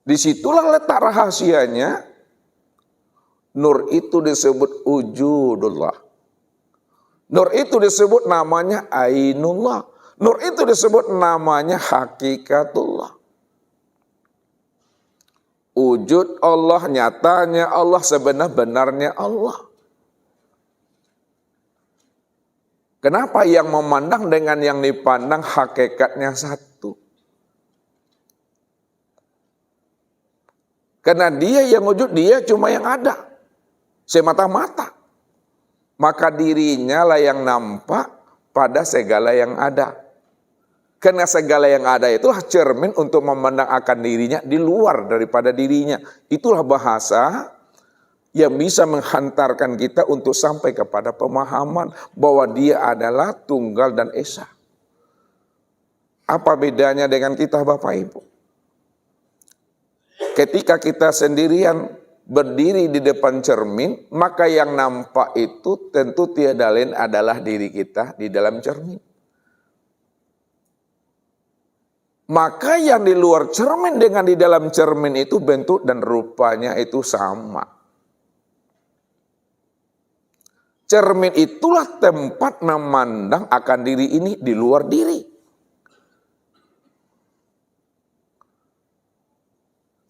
Disitulah letak rahasianya. Nur itu disebut wujudullah. Nur itu disebut namanya ainullah. Nur itu disebut namanya hakikatullah. Wujud Allah, nyatanya Allah, sebenar-benarnya Allah. Kenapa yang memandang dengan yang dipandang hakikatnya satu? Karena dia yang wujud, dia cuma yang ada. Semata-mata. Maka dirinya lah yang nampak pada segala yang ada. Karena segala yang ada itulah cermin untuk memandang akan dirinya di luar daripada dirinya. Itulah bahasa yang bisa menghantarkan kita untuk sampai kepada pemahaman bahwa dia adalah tunggal dan esa. Apa bedanya dengan kita Bapak Ibu? Ketika kita sendirian berdiri di depan cermin, maka yang nampak itu tentu tiada lain adalah diri kita di dalam cermin. Maka yang di luar cermin dengan di dalam cermin itu bentuk dan rupanya itu sama. Cermin itulah tempat memandang akan diri ini di luar diri.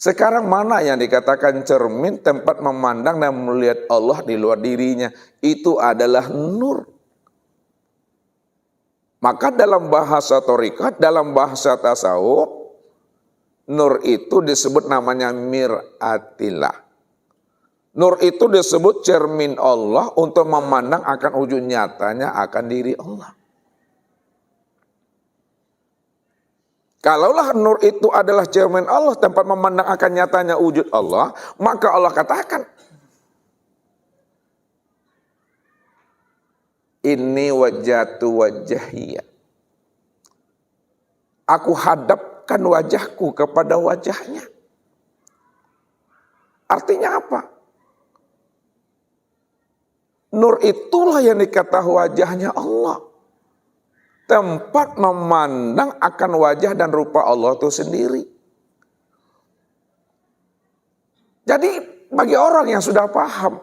Sekarang mana yang dikatakan cermin, tempat memandang dan melihat Allah di luar dirinya? Itu adalah nur. Maka dalam bahasa thariqat, dalam bahasa tasawuf, nur itu disebut namanya mir'atillah. Nur itu disebut cermin Allah untuk memandang akan wujud nyatanya akan diri Allah. Kalaulah nur itu adalah cermin Allah, tempat memandang akan nyatanya wujud Allah, maka Allah katakan, Inni wajjahtu wajhiyya. Aku hadapkan wajahku kepada wajahnya. Artinya apa? Nur itulah yang dikata wajahnya Allah. Tempat memandang akan wajah dan rupa Allah itu sendiri. Jadi bagi orang yang sudah paham,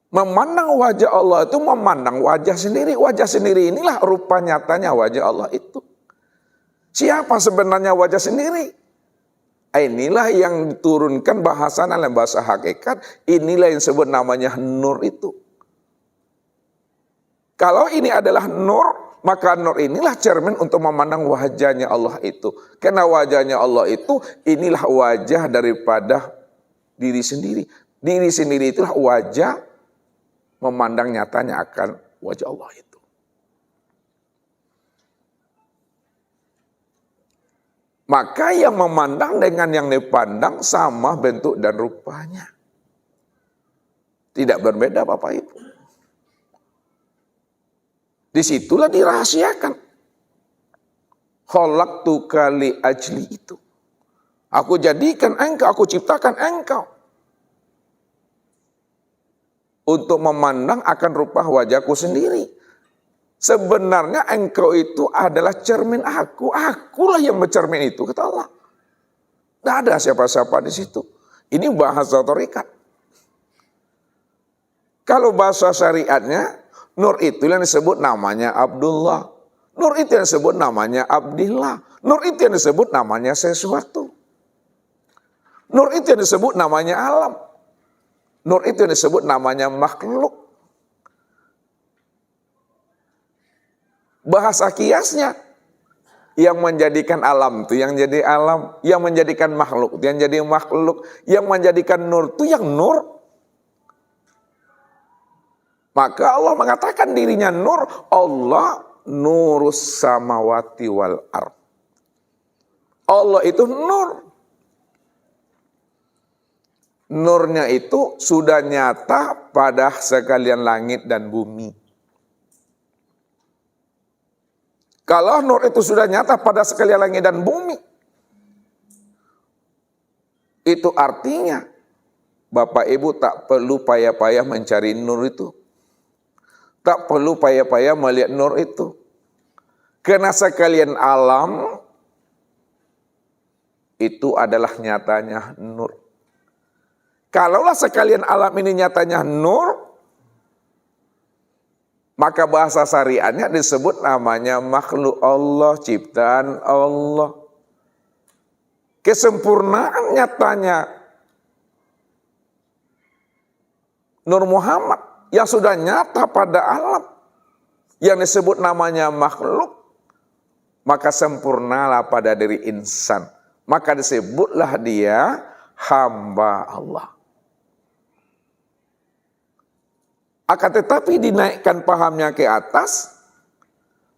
memandang wajah Allah itu memandang wajah sendiri. Wajah sendiri inilah rupa nyatanya wajah Allah itu. Siapa sebenarnya wajah sendiri? Inilah yang diturunkan bahasa dalam bahasa hakikat. Inilah yang disebut namanya nur itu. Kalau ini adalah nur, maka nur inilah cermin untuk memandang wajahnya Allah itu. Karena wajahnya Allah itu inilah wajah daripada diri sendiri. Diri sendiri itulah wajah memandang nyatanya akan wajah Allah itu. Maka yang memandang dengan yang dipandang sama bentuk dan rupanya. Tidak berbeda Bapak Ibu. Disitulah dirahasiakan. Khalaqtuka li ajli itu. Aku jadikan engkau, aku ciptakan engkau. Untuk memandang akan rupa wajahku sendiri. Sebenarnya engkau itu adalah cermin aku. Akulah yang bercermin itu, kata Allah. Tidak ada siapa-siapa di situ. Ini bahasa thariqat. Kalau bahasa syariatnya, nur itu yang disebut namanya Abdullah. Nur itu yang disebut namanya Abdillah. Nur itu yang disebut namanya sesuatu. Nur itu yang disebut namanya alam. Nur itu yang disebut namanya makhluk. Bahasa kiasnya, yang menjadikan alam itu yang jadi alam, yang menjadikan makhluk itu yang jadi makhluk, yang menjadikan nur itu yang nur. Maka Allah mengatakan dirinya nur, Allah nurus samawati wal ard. Allah itu nur. Nurnya itu sudah nyata pada sekalian langit dan bumi. Kalau nur itu sudah nyata pada sekalian langit dan bumi, itu artinya Bapak Ibu tak perlu payah-payah mencari nur itu. Tak perlu payah-payah melihat nur itu. Karena sekalian alam itu adalah nyatanya nur. Kalaulah sekalian alam ini nyatanya nur, maka bahasa syariatnya disebut namanya makhluk Allah, ciptaan Allah. Kesempurnaan nyatanya Nur Muhammad yang sudah nyata pada alam, yang disebut namanya makhluk, maka sempurnalah pada diri insan. Maka disebutlah dia hamba Allah. Akan tetapi dinaikkan pahamnya ke atas,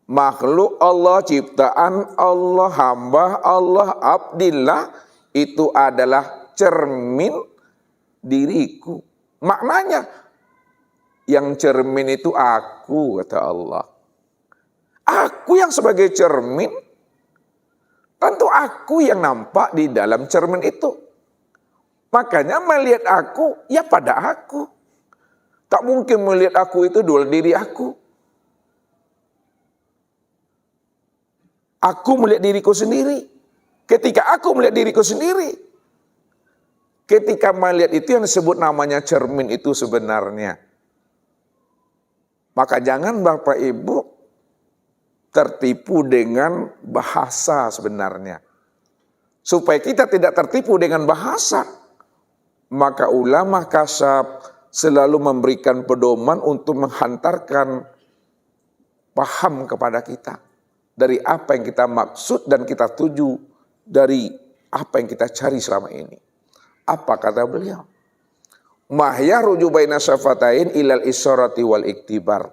makhluk Allah, ciptaan Allah, hamba Allah, abdillah, itu adalah cermin diriku. Maknanya, yang cermin itu aku, kata Allah. Aku yang sebagai cermin, tentu aku yang nampak di dalam cermin itu. Makanya melihat aku, ya pada aku. Tak mungkin melihat aku itu dua diri aku. Aku melihat diriku sendiri. Ketika aku melihat diriku sendiri, ketika melihat itu yang disebut namanya cermin itu sebenarnya. Maka jangan Bapak Ibu tertipu dengan bahasa sebenarnya. Supaya kita tidak tertipu dengan bahasa, maka ulama kasyaf selalu memberikan pedoman untuk menghantarkan paham kepada kita dari apa yang kita maksud dan kita tuju dari apa yang kita cari selama ini. Apa kata beliau? Mahya ruju baina syafatain ilal isyarati wal iktibar.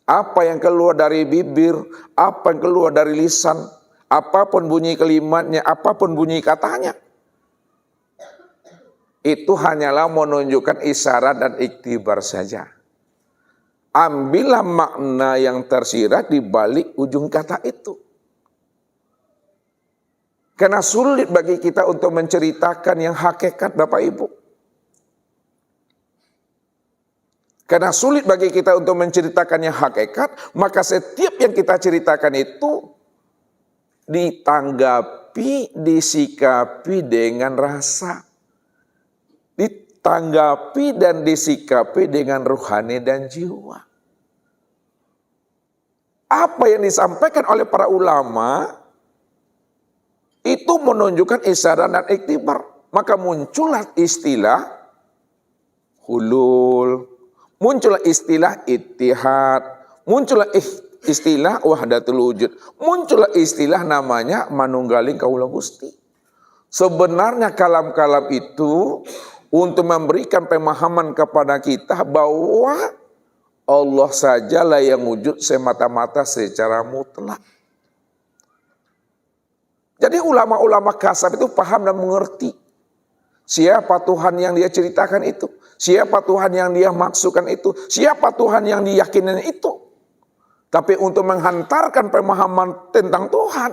Apa yang keluar dari bibir, apa yang keluar dari lisan, apapun bunyi kalimatnya, apapun bunyi katanya, itu hanyalah menunjukkan isyarat dan iktibar saja. Ambillah makna yang tersirat di balik ujung kata itu. Karena sulit bagi kita untuk menceritakan yang hakikat Bapak Ibu. Karena sulit bagi kita untuk menceritakan yang hakikat, maka setiap yang kita ceritakan itu ditanggapi, disikapi dengan rasa. Ditanggapi dan disikapi dengan rohani dan jiwa. Apa yang disampaikan oleh para ulama itu menunjukkan isyarat dan iktibar. Maka muncullah istilah hulul, muncullah istilah ittihad, muncullah istilah wahdatul wujud, muncullah istilah namanya manunggaling kaula Gusti. Sebenarnya kalam-kalam itu untuk memberikan pemahaman kepada kita bahwa Allah sajalah yang wujud semata-mata secara mutlak. Jadi ulama-ulama kasyaf itu paham dan mengerti siapa Tuhan yang dia ceritakan itu, siapa Tuhan yang dia maksudkan itu, siapa Tuhan yang diyakinin itu. Tapi untuk menghantarkan pemahaman tentang Tuhan,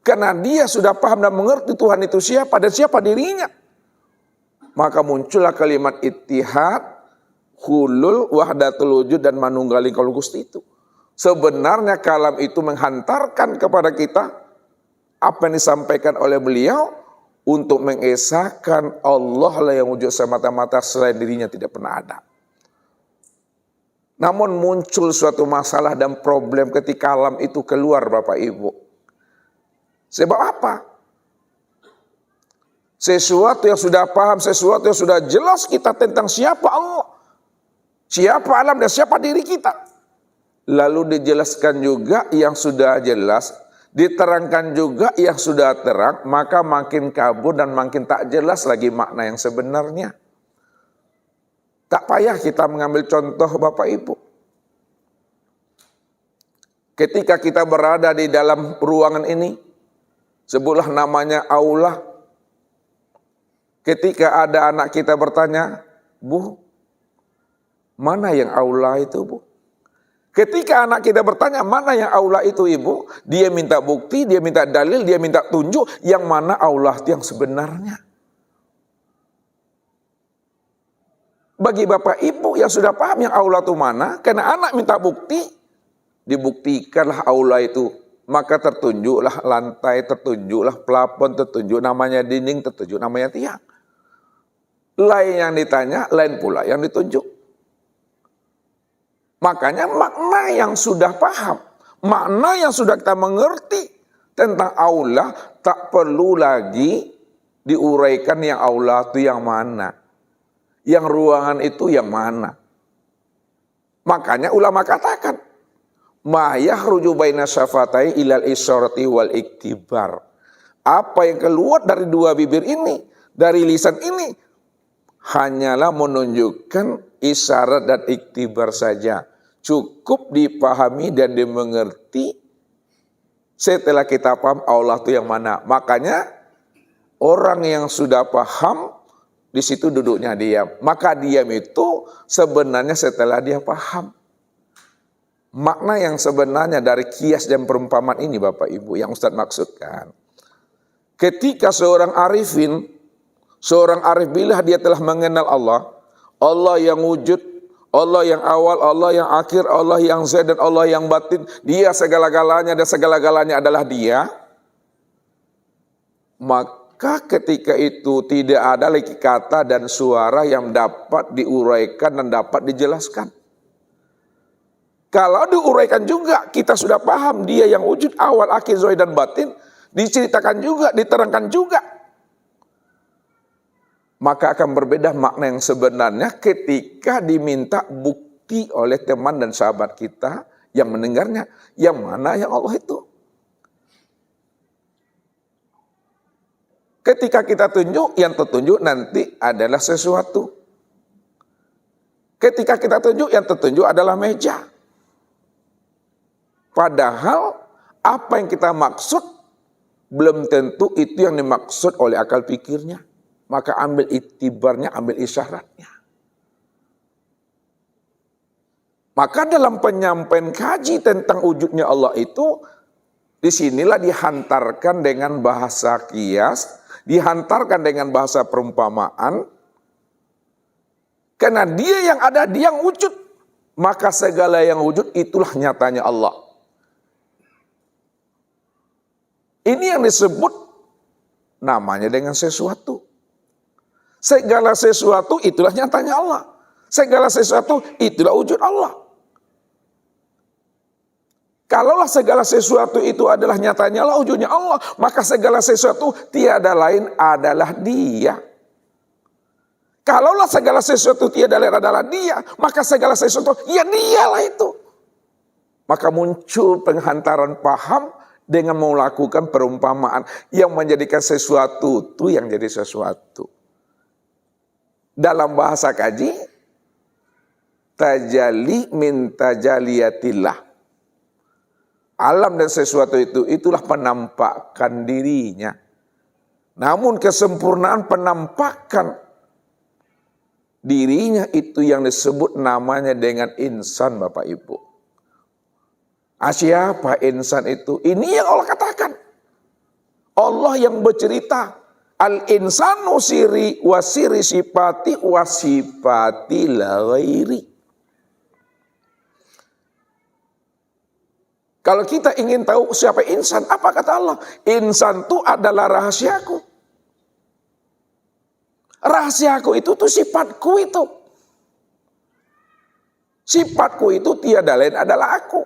karena dia sudah paham dan mengerti Tuhan itu siapa dan siapa dirinya, maka muncullah kalimat ittihad, hulul, wahdatul wujud dan manunggaling kaula Gusti itu. Sebenarnya kalam itu menghantarkan kepada kita apa yang disampaikan oleh beliau untuk mengesahkan Allah lah yang wujud semata-mata, selain dirinya tidak pernah ada. Namun muncul suatu masalah dan problem ketika kalam itu keluar Bapak Ibu. Sebab apa? Sesuatu yang sudah paham, sesuatu yang sudah jelas kita tentang siapa Allah, siapa alam dan siapa diri kita. Lalu dijelaskan juga yang sudah jelas, diterangkan juga yang sudah terang, maka makin kabur dan makin tak jelas lagi makna yang sebenarnya. Tak payah kita mengambil contoh Bapak Ibu. Ketika kita berada di dalam ruangan ini, sebutlah namanya aula. Ketika ada anak kita bertanya, Bu, mana yang aula itu Bu? Ketika anak kita bertanya, mana yang aula itu Ibu? Dia minta bukti, dia minta dalil, dia minta tunjuk yang mana aula itu yang sebenarnya. Bagi Bapak Ibu yang sudah paham yang aula itu mana, karena anak minta bukti, dibuktikanlah aula itu maka tertunjuklah lantai, tertunjuklah plafon, tertunjuk namanya dinding, tertunjuk namanya tiang. Lain yang ditanya, lain pula yang ditunjuk. Makanya makna yang sudah paham, makna yang sudah kita mengerti tentang Allah, tak perlu lagi diuraikan yang Allah itu yang mana, yang ruangan itu yang mana. Makanya ulama katakan, ma yahruju baina syafatai ilal isyarati wal iktibar. Apa yang keluar dari dua bibir ini, dari lisan ini, hanyalah menunjukkan isyarat dan iktibar saja. Cukup dipahami dan dimengerti setelah kita paham Allah itu yang mana. Makanya orang yang sudah paham, di situ duduknya diam. Maka diam itu sebenarnya setelah dia paham. Makna yang sebenarnya dari kias dan perumpamaan ini Bapak Ibu yang Ustaz maksudkan. Ketika seorang arif bila dia telah mengenal Allah, Allah yang wujud, Allah yang awal, Allah yang akhir, Allah yang zahir dan Allah yang batin, dia segala-galanya dan segala-galanya adalah dia. Maka ketika itu tidak ada lagi kata dan suara yang dapat diuraikan dan dapat dijelaskan. Kalau diuraikan juga, kita sudah paham dia yang wujud, awal, akhir, zahir dan batin, diceritakan juga, diterangkan juga. Maka akan berbeda makna yang sebenarnya ketika diminta bukti oleh teman dan sahabat kita yang mendengarnya. Yang mana yang Allah itu. Ketika kita tunjuk, yang tertunjuk nanti adalah sesuatu. Ketika kita tunjuk, yang tertunjuk adalah meja. Padahal apa yang kita maksud belum tentu itu yang dimaksud oleh akal pikirnya. Maka ambil iktibarnya, ambil isyaratnya. Maka dalam penyampaian kaji tentang wujudnya Allah itu, disinilah dihantarkan dengan bahasa kias, dihantarkan dengan bahasa perumpamaan. Karena dia yang ada, dia yang wujud. Maka segala yang wujud itulah nyatanya Allah. Ini yang disebut namanya dengan sesuatu. Segala sesuatu itulah nyatanya Allah. Segala sesuatu itulah wujud Allah. Kalaulah segala sesuatu itu adalah nyatanya Allah, wujudnya Allah, maka segala sesuatu tiada lain adalah Dia. Kalaulah segala sesuatu tiada lain adalah Dia, maka segala sesuatu ya Dialah itu. Maka muncul penghantaran paham dengan melakukan perumpamaan yang menjadikan sesuatu itu yang jadi sesuatu. Dalam bahasa kaji, tajalli min tajaliyatillah. Alam dan sesuatu itu, itulah penampakan dirinya. Namun kesempurnaan penampakan dirinya itu yang disebut namanya dengan insan Bapak Ibu. Siapa insan itu? Ini yang Allah katakan. Allah yang bercerita. Al-insanu siri wasiri sifati wasifati la ghairi. Kalau kita ingin tahu siapa insan, apa kata Allah? Insan itu adalah rahasiaku. Rahasiaku itu tuh sifatku itu. Sifatku itu tiada lain adalah aku.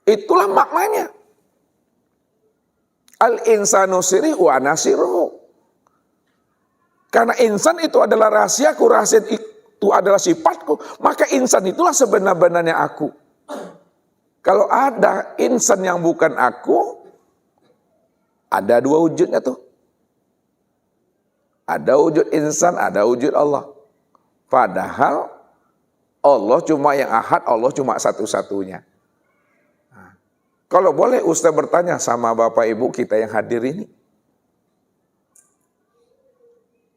Itulah maknanya. Al-insanu siri wa nasiruhu. Karena insan itu adalah rahasiaku, rahasia itu adalah sifatku, maka insan itulah sebenar-benarnya aku. Kalau ada insan yang bukan aku, ada dua wujudnya tuh. Ada wujud insan, ada wujud Allah. Padahal Allah cuma yang ahad, Allah cuma satu-satunya. Kalau boleh Ustaz bertanya sama Bapak Ibu kita yang hadir ini.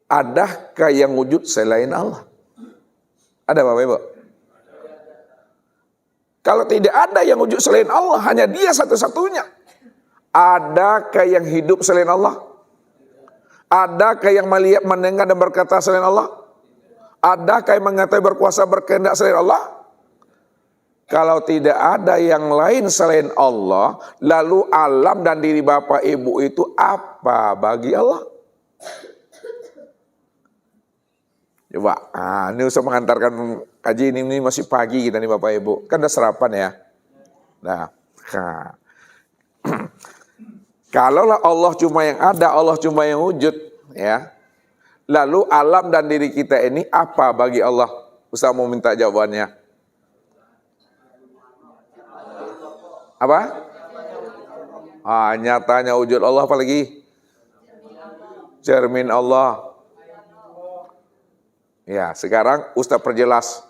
Adakah yang wujud selain Allah? Ada Bapak Ibu? Kalau tidak ada yang wujud selain Allah, hanya Dia satu-satunya. Adakah yang hidup selain Allah? Adakah yang melihat, mendengar dan berkata selain Allah? Adakah yang mengetahui, berkuasa, berkehendak selain Allah? Kalau tidak ada yang lain selain Allah, lalu alam dan diri Bapak Ibu itu apa bagi Allah? Coba, ini usah mengantarkan kaji ini masih pagi kita nih Bapak Ibu. Kan udah sarapan ya. Nah. Kalaulah Allah cuma yang ada, Allah cuma yang wujud, ya. Lalu alam dan diri kita ini apa bagi Allah? Ustaz mau minta jawabannya. Apa? Nyatanya wujud Allah, apa lagi? Cermin Allah. Ya, sekarang Ustaz perjelas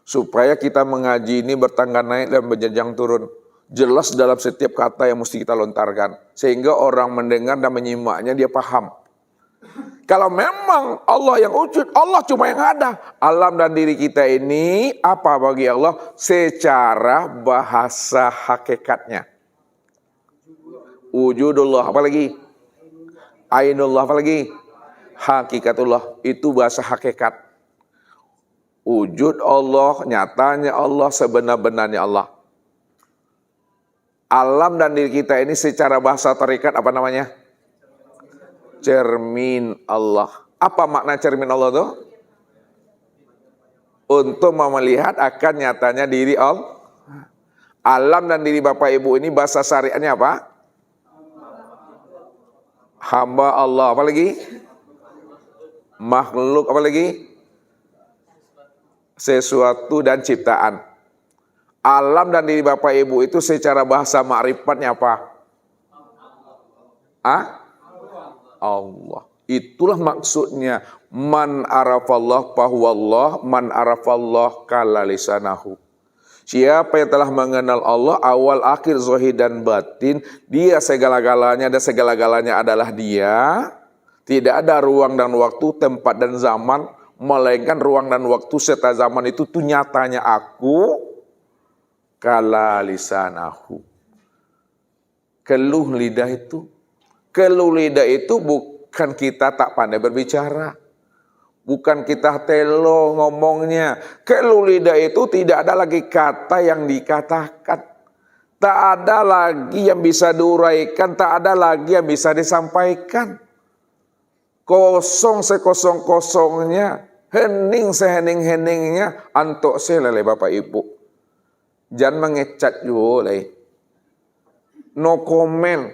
supaya kita mengaji ini bertangga naik dan berjenjang turun. Jelas dalam setiap kata yang mesti kita lontarkan, sehingga orang mendengar dan menyimaknya dia paham. Kalau memang Allah yang wujud, Allah cuma yang ada. Alam dan diri kita ini apa bagi Allah secara bahasa hakikatnya? Wujudullah, apa lagi? Ainullah, apa lagi? Hakikatullah, itu bahasa hakikat. Wujud Allah, nyatanya Allah, sebenar-benarnya Allah. Alam dan diri kita ini secara bahasa tarekat apa namanya? Cermin Allah. Apa makna cermin Allah itu? Untuk melihat akan nyatanya diri Allah. Alam dan diri Bapak Ibu ini bahasa syariatnya apa? Hamba Allah. Apa lagi? Makhluk. Apa lagi? Sesuatu dan ciptaan. Alam dan diri Bapak Ibu itu secara bahasa ma'rifatnya apa? Allah. Itulah maksudnya. Man arafallah fahuwallah, man arafallah kala lisanahu. Siapa yang telah mengenal Allah, awal, akhir, zahir dan batin, dia segala-galanya dan segala-galanya adalah dia. Tidak ada ruang dan waktu, tempat dan zaman, melainkan ruang dan waktu serta zaman itu tuh nyatanya aku. Kala lisanahu. Keluh lidah itu. Keluh lidah itu bukan kita tak pandai berbicara. Bukan kita telo ngomongnya. Keluh lidah itu tidak ada lagi kata yang dikatakan. Tak ada lagi yang bisa diuraikan. Tak ada lagi yang bisa disampaikan. Kosong sekosong-kosongnya. Hening sehening-heningnya. Antuk selele Bapak Ibu. Jangan mengecat juga. No comment.